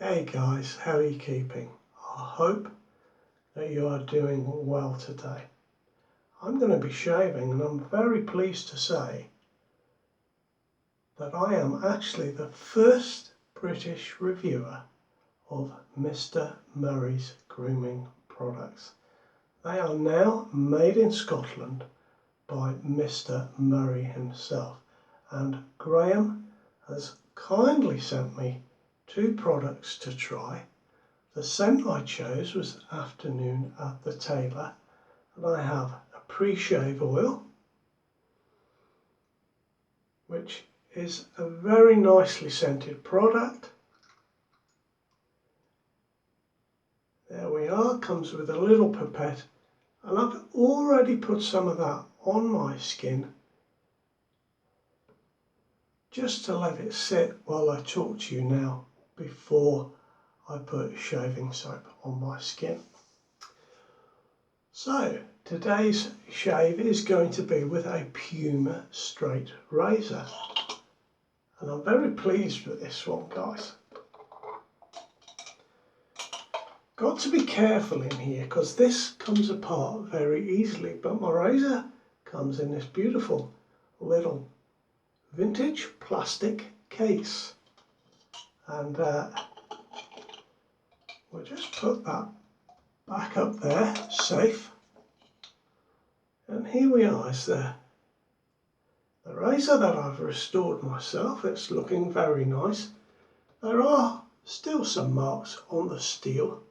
Hey guys, how are you keeping? I hope that you are doing well today. I'm going to be shaving and I'm very pleased to say that I am actually the first British reviewer of Mr. Murray's Grooming Products. They are now made in Scotland by Mr. Murray himself, and Graham has kindly sent me 2 products to try. The scent I chose was Afternoon at the Tailor, and I have a pre-shave oil, which is a very nicely scented product. There we are, comes with a little pipette, and I've already put some of that on my skin just to let it sit while I talk to you now before I put shaving soap on my skin. So today's shave is going to be with a Puma straight razor, and I'm very pleased with this one, guys. Got to be careful in here because this comes apart very easily, but my razor comes in this beautiful little vintage plastic case, and we'll just put that back up there, safe. And here we are, is the razor that I've restored myself. It's looking very nice. There are still some marks on the steel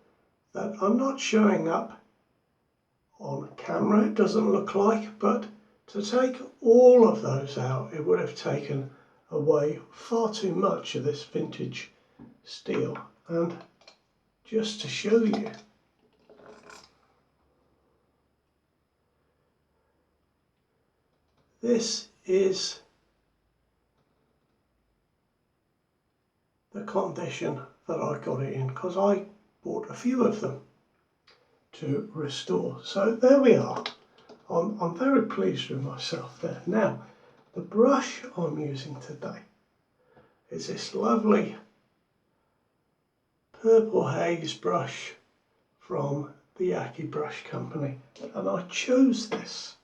that are not showing up on camera, it doesn't look like, but to take all of those out, it would have taken away far too much of this vintage steel. And just to show you, this is the condition that I got it in, because I bought a few of them to restore. So there we are. I'm very pleased with myself there. Now, the brush I'm using today is this lovely purple haze brush from the Yaki Brush Company, and I chose this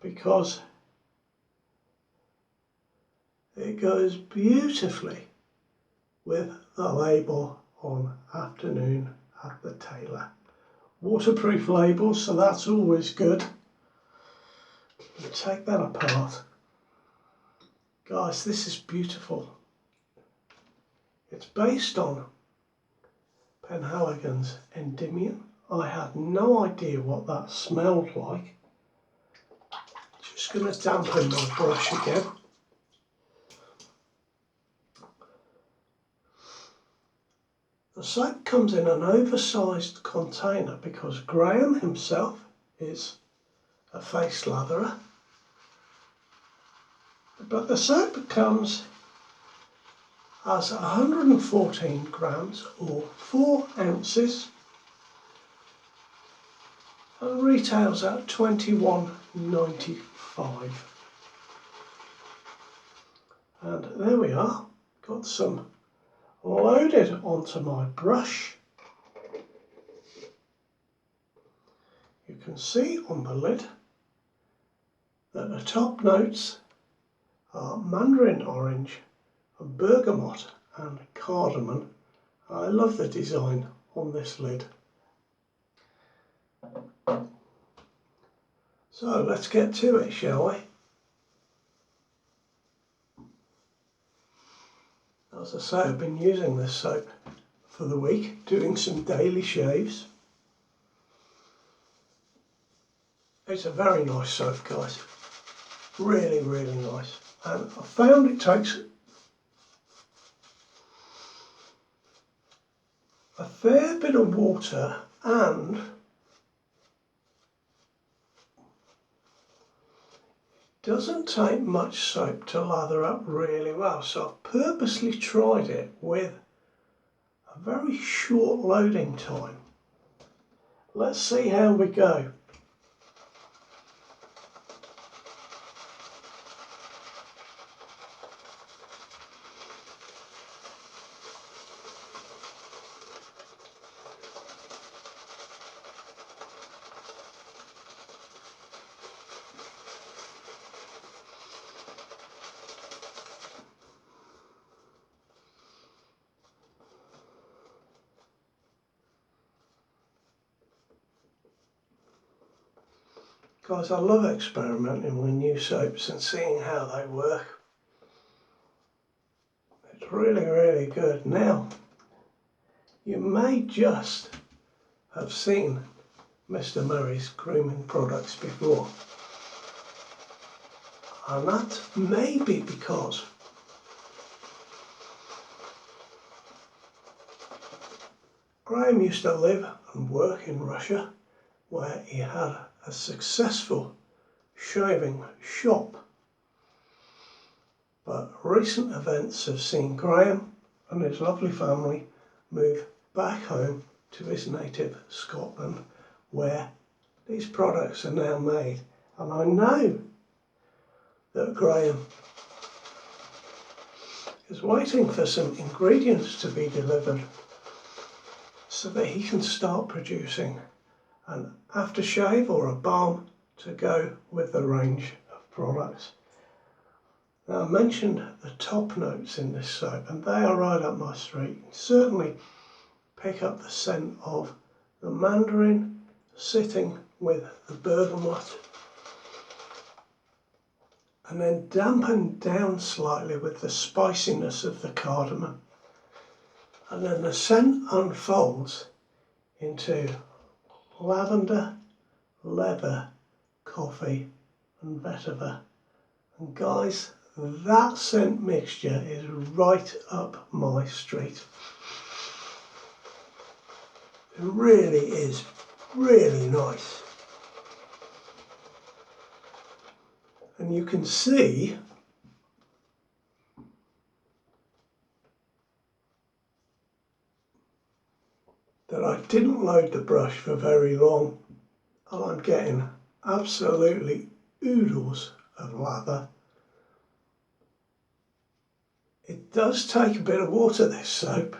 because it goes beautifully with the label on Afternoon at the Tailor. Waterproof label, so that's always good. Take that apart. Guys, this is beautiful. It's based on Penhaligon's Endymion. I had no idea what that smelled like. Just going to dampen my brush again. The soap comes in an oversized container because Graham himself is a face latherer. But the soap comes as 114 grams or 4 ounces and retails at $21.95. And there we are, got some loaded onto my brush. You can see on the lid that the top notes are mandarin orange, bergamot and cardamom. I love the design on this lid. So let's get to it, shall we? As I say, I've been using this soap for the week, doing some daily shaves. It's a very nice soap, guys. Really, really nice. And I found it takes a fair bit of water and doesn't take much soap to lather up really well. So I've purposely tried it with a very short loading time. Let's see how we go. Guys, I love experimenting with new soaps and seeing how they work. It's really, really good. Now, you may just have seen Mr. Murray's Grooming Products before. And that may be because Graham used to live and work in Russia, where he had a successful shaving shop. But recent events have seen Graham and his lovely family move back home to his native Scotland, where these products are now made. And I know that Graham is waiting for some ingredients to be delivered so that he can start producing an aftershave or a balm to go with the range of products. Now, I mentioned the top notes in this soap, and they are right up my street. You certainly pick up the scent of the mandarin sitting with the bergamot, and then dampened down slightly with the spiciness of the cardamom. And then the scent unfolds into lavender, leather, coffee and vetiver. And guys, that scent mixture is right up my street. It really is really nice. And you can see that I didn't load the brush for very long, and I'm getting absolutely oodles of lather. It does take a bit of water, this soap,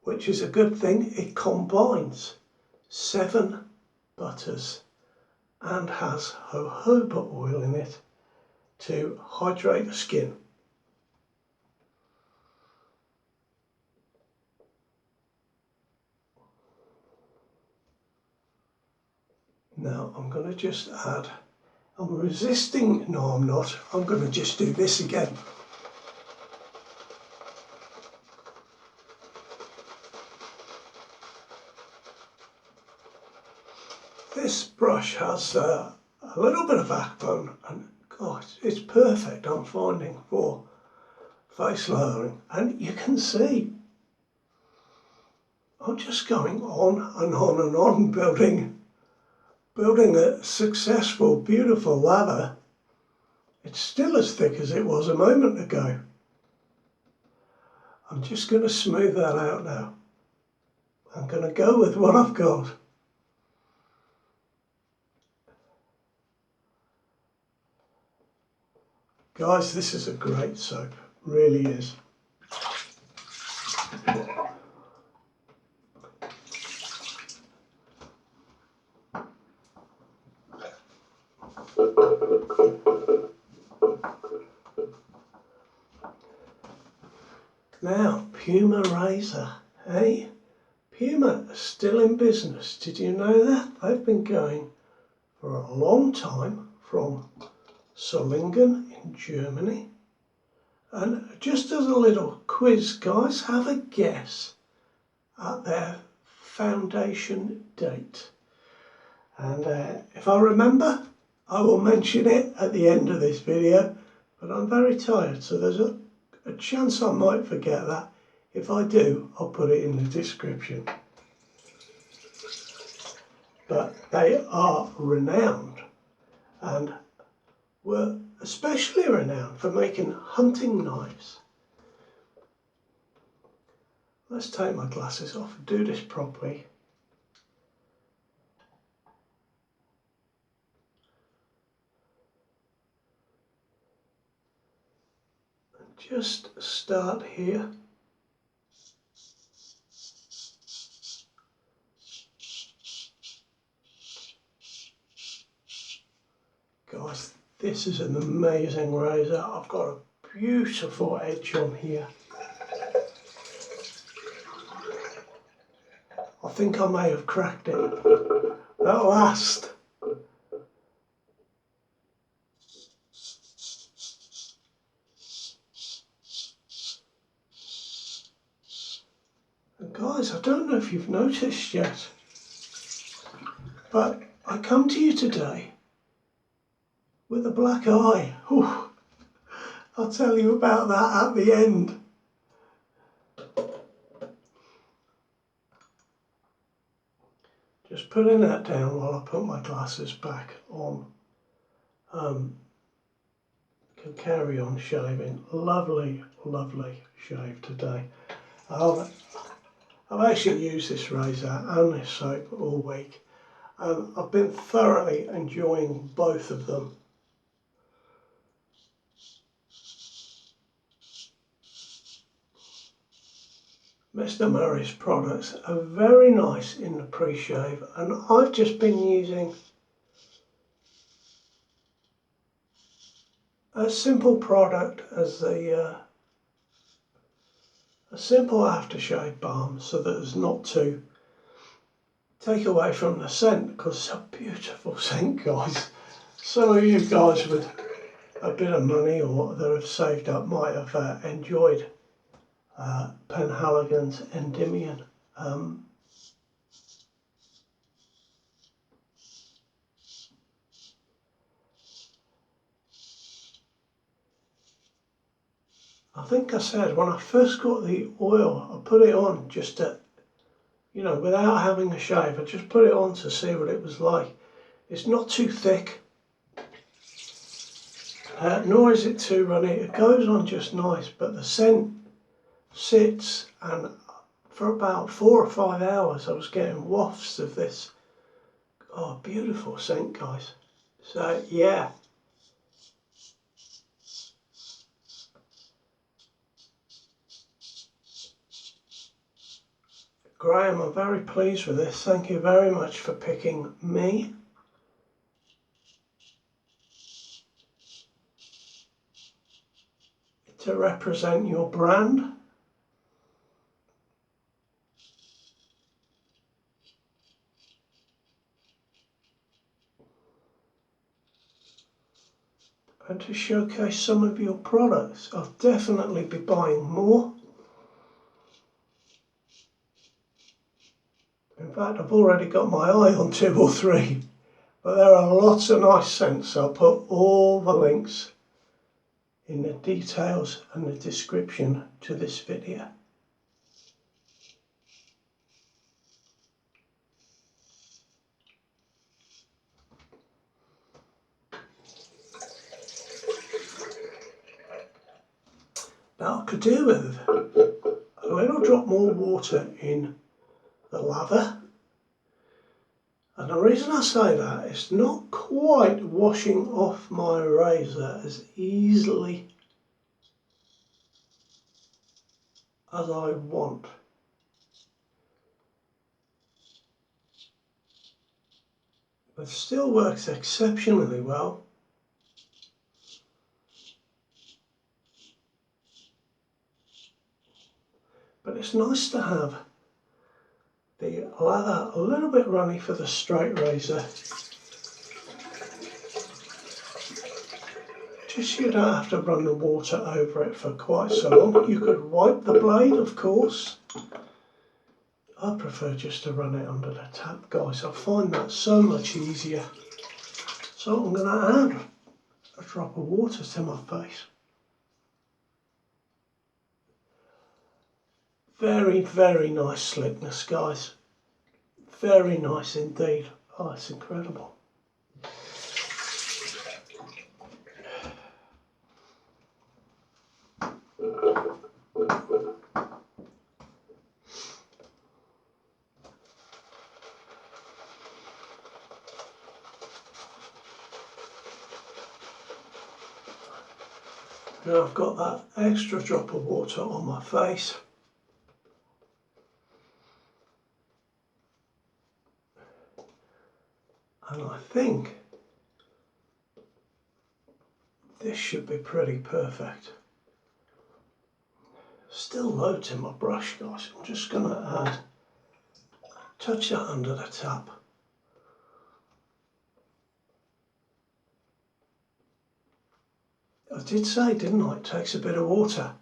which is a good thing. It combines 7 butters and has jojoba oil in it to hydrate the skin. Now I'm going to just add, I'm resisting, no I'm not, I'm going to just do this again. This brush has a little bit of backbone, and God, it's perfect, I'm finding, for face lathering. And you can see I'm just going on and on and on, building a successful, beautiful lather. It's still as thick as it was a moment ago. I'm just going to smooth that out now. I'm going to go with what I've got. Guys, this is a great soap, really is. Now, Puma razor, hey? Puma are still in business. Did you know that? They've been going for a long time, from Solingen in Germany. And just as a little quiz, guys, have a guess at their foundation date. And if I remember, I will mention it at the end of this video, but I'm very tired, so there's a chance I might forget that. If I do, I'll put it in the description. But they are renowned, and were especially renowned for making hunting knives. Let's take my glasses off and do this properly. And just start here. Guys, this is an amazing razor. I've got a beautiful edge on here. I think I may have cracked it. That last Guys, I don't know if you've noticed yet, but I come to you today with a black eye. Whew. I'll tell you about that at the end. Just putting that down while I put my glasses back on. Can carry on shaving. Lovely, lovely shave today. I've actually used this razor and this soap all week, and I've been thoroughly enjoying both of them. Mr. Murray's products are very nice in the pre-shave, and I've just been using a simple product as a simple aftershave balm, so that it's not to take away from the scent, because it's a beautiful scent, guys. Some of you guys with a bit of money or that have saved up might have enjoyed Penhaligon's Endymion. I think I said when I first got the oil, I put it on just to, you know, without having a shave. I just put it on to see what it was like. It's not too thick, nor is it too runny. It goes on just nice, but the scent sits, and for about 4 or 5 hours I was getting wafts of this. Oh, beautiful scent, guys. So yeah. Graham, I'm very pleased with this. Thank you very much for picking me. To represent your brand. And to showcase some of your products. I'll definitely be buying more. In fact, I've already got my eye on 2 or 3, but there are lots of nice scents. I'll put all the links in the details and the description to this video. Now I could do with a little drop more water in the lather. And the reason I say that, it's not quite washing off my razor as easily as I want. But still works exceptionally well. But it's nice to have the lather a little bit runny for the straight razor. Just so you don't have to run the water over it for quite so long. You could wipe the blade, of course. I prefer just to run it under the tap, guys. I find that so much easier. So I'm going to add a drop of water to my face. Very, very nice slickness, guys. Very nice indeed. Oh, it's incredible. Now I've got that extra drop of water on my face. And I think this should be pretty perfect. Still loads in my brush, guys. I'm just going to touch that under the tap. I did say, didn't I, it takes a bit of water.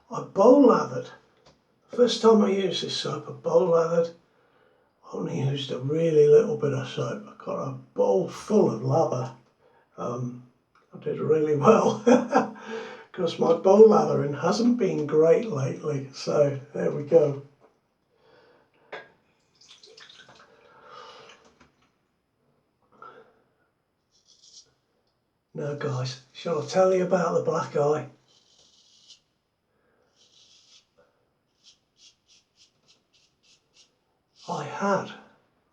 I bowl lathered First time I used this soap, I bowl lathered. I only used a really little bit of soap. I got a bowl full of lather. I did really well because my bowl lathering hasn't been great lately. So there we go. Now guys, shall I tell you about the black eye? I had,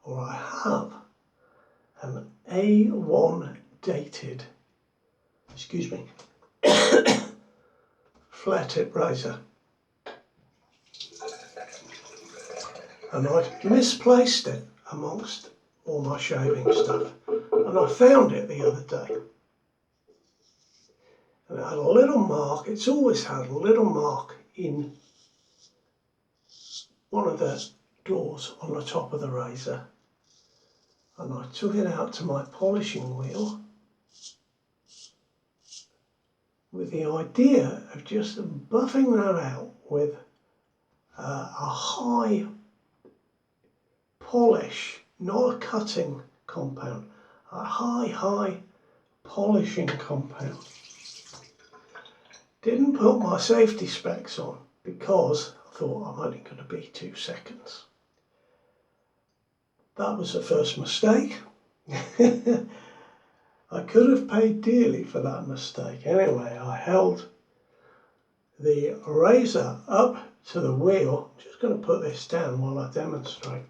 or I have, an A1 dated, excuse me, flat tip razor. And I'd misplaced it amongst all my shaving stuff. And I found it the other day. And it had a little mark, it's always had a little mark in one of the doors on the top of the razor. And I took it out to my polishing wheel with the idea of just buffing that out with a high polish, not a cutting compound, a high polishing compound. Didn't put my safety specs on because I thought I'm only going to be 2 seconds. That was the first mistake. I could have paid dearly for that mistake. Anyway, I held the razor up to the wheel. I'm just going to put this down while I demonstrate.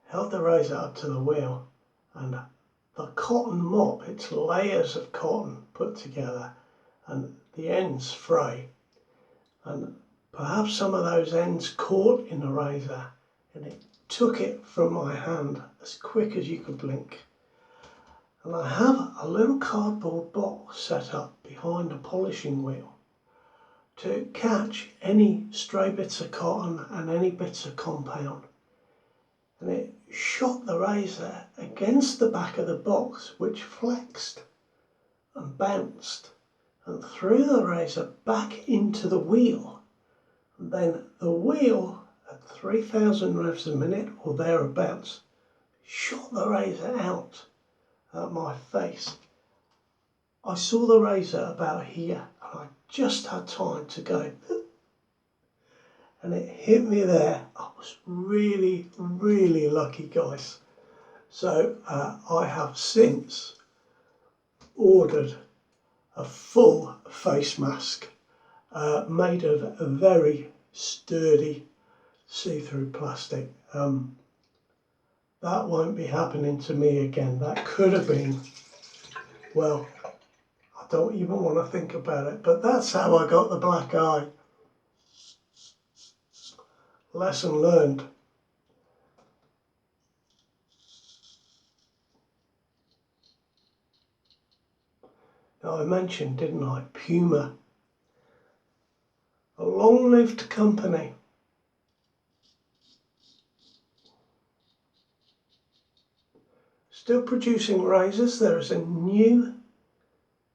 Held the razor up to the wheel, and the cotton mop, it's layers of cotton put together, and the ends fray. And perhaps some of those ends caught in the razor, and it took it from my hand as quick as you could blink. And I have a little cardboard box set up behind the polishing wheel to catch any stray bits of cotton and any bits of compound. And it shot the razor against the back of the box, which flexed and bounced and threw the razor back into the wheel. And then the wheel at 3,000 revs a minute or thereabouts shot the razor out at my face. I saw the razor about here and I just had time to go and it hit me there. I was really lucky, guys. So I have since ordered a full face mask made of a very sturdy see-through plastic. That won't be happening to me again. That could have been, well, I don't even want to think about it, but that's how I got the black eye. Lesson learned. Now I mentioned, didn't I, Puma, a long-lived company. Still producing razors. There is a new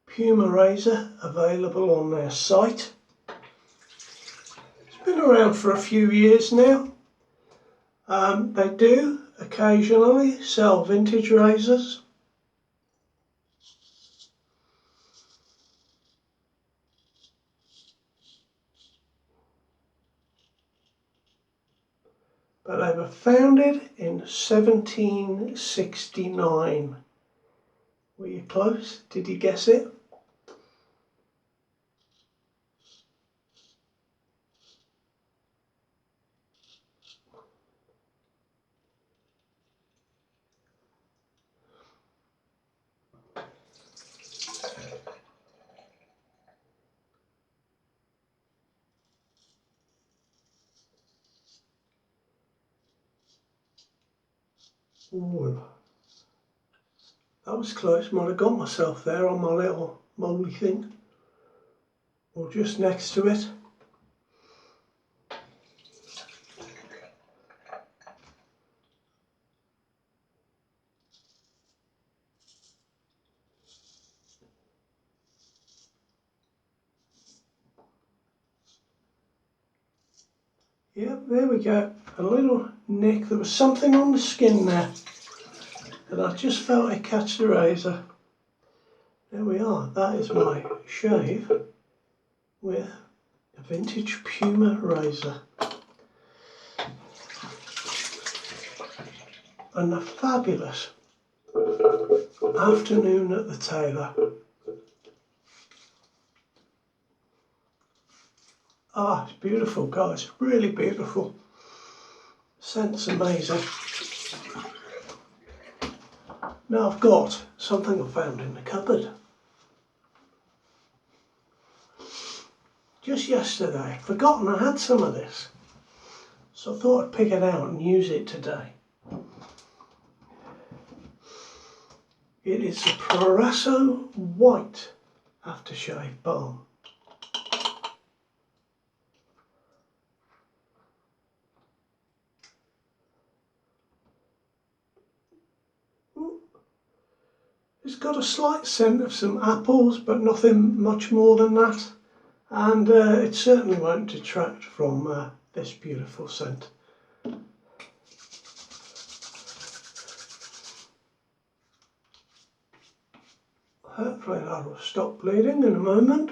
Puma razor available on their site. It's been around for a few years now. They do occasionally sell vintage razors. But they were founded in 1769. Were you close? Did you guess it? Ooh, that was close. Might have got myself there on my little moly thing, or just next to it. Yep, there we go. A little nick. There was something on the skin there, and I just felt it catch the razor. There we are. That is my shave with a vintage Puma razor. And a fabulous afternoon at the tailor. Ah, it's beautiful, guys. Really beautiful. Scent's amazing. Now I've got something I found in the cupboard. Just yesterday, I'd forgotten I had some of this. So I thought I'd pick it out and use it today. It is the Preshave White Aftershave Balm. It's got a slight scent of some apples, but nothing much more than that. And it certainly won't detract from this beautiful scent. Hopefully that will stop bleeding in a moment.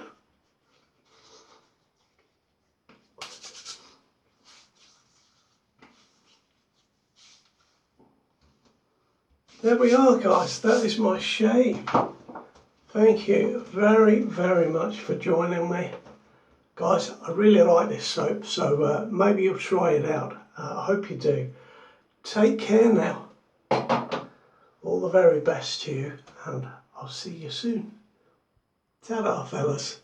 There we are, guys. That is my shave. Thank you very, very much for joining me. Guys, I really like this soap, so maybe you'll try it out. I hope you do. Take care now. All the very best to you, and I'll see you soon. Ta-da, fellas.